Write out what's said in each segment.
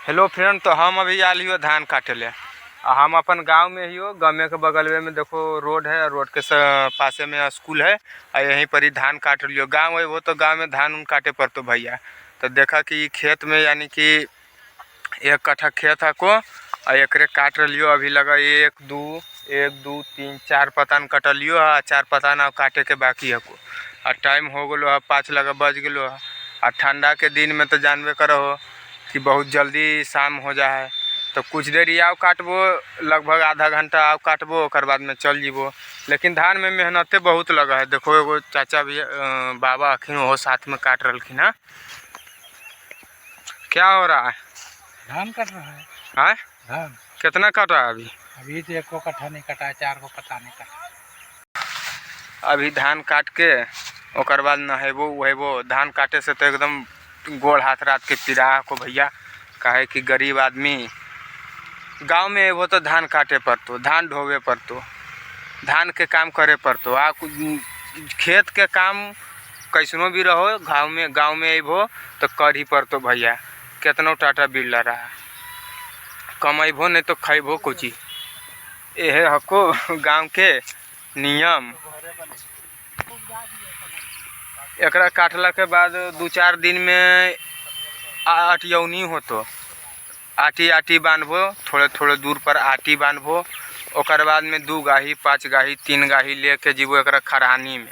Hello friend, तो हम अभी आल हियो धान काटे ले। हम अपन गांव में हियो, गाँव के बगल में देखो रोड है, रोड के पासे में स्कूल है और यहीं पर ही धान काट लियो। गांव है वो, तो गांव में धान उन काटे पड़तो भैया। तो देखा कि खेत में यानी कि 1 कट्ठा खेत है को और एकरे काट लियो। अभी लगा 1 2 3 4 पतान कटलियो है, 4 पतान अब काटे के बाकी है को। और टाइम हो गलो है 5 लगा बज गलो है। और ठंडा के दिन में तो जानबे करो हो कि बहुत जल्दी शाम हो जाए। तो कुछ देर आओ काटबो, लगभग आधा घंटा आओ काटबो, ओकर बाद में चल जीबो। लेकिन धान में मेहनते बहुत लगा है। देखो एगो चाचा भी बाबा अखिन वो साथ में काट रखिन है। क्या हो रहा है? धान कट रहा है। हाँ, धान कितना कट रहा है अभी? अभी तो 1 कट्ठा नहीं कटा है, 4 को पता नहीं कटा। अभी धान काट के ओकर बाद नहेबो उहेबो। धान काटे से तो एकदम गोड़ हाथ रात के पिरा को भैया। काहे कि गरीब आदमी गांव में वो तो धान काटे पड़तो, धान ढोवे पड़तो, धान के काम करे पड़तो। खेत के काम कैसनो भी रहो, गांव में अबो तो कर ही पड़तो भैया। कितनो टाटा बिरला रहा, कमेबो नहीं तो खैबो कुछ। यह हको गांव के नियम। एकरा काटला के बाद 2-4 दिन में आटियौनी होतो। आटी बांधबो, थोड़े दूर पर आटी बांधबो। ओकर बाद में 2 गाही 5 गाही 3 गाही लेके जीबो एकरा खरानी में।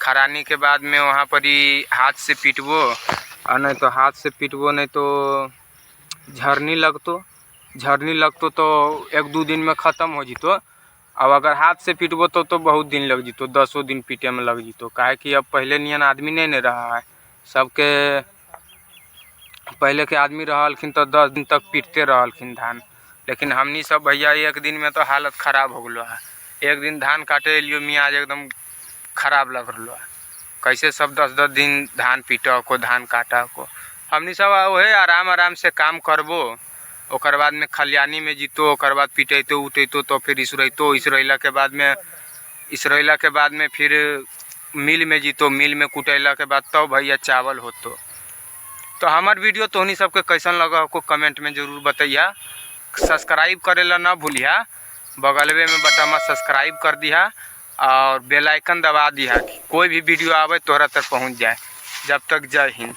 खरानी के बाद में वहाँ पर ही हाथ से पीटबो, और नहीं तो हाथ से पीटबो नहीं तो झरनी लगतो तो 1-2 दिन में ख़त्म हो जितो। अब अगर हाथ से पीटबो तो बहुत दिन लग जितो, 10 दिन पीटे में लग जितो। काहे कि अब पहले नियन आदमी नहीं रहा है। सबके पहले के आदमी रहलखिन तो 10 दिन तक पीटते रहलखिन धान। लेकिन हमनी सब भैया 1 दिन में तो हालत ख़राब हो गलो है। 1 दिन धान काटे लियो मियाज एकदम खराब लग रहा है। कैसे सब 10-10 दिन धान पीटा को, धान काटा को। हमनी सब वही आराम से काम करबो। ओकर बाद में खलियानी में जीतो, ओकर बाद पीटेतो उठेतो तो फिर इसरैला के बाद में फिर मिल में जीतो, मिल में कुटैला के बाद तब भैया चावल होतो। तो हमार वीडियो तोहनी सबके कैसन लगा हो कमेंट में ज़रूर बताइया। सब्सक्राइब करेला ना भूलिया, बगलवे में बटन सब्सक्राइब कर दिया और बेल आइकन दबा दिया कि कोई भी वीडियो आवे तोहरा तक पहुंच जाए। जब तक जय हिंद।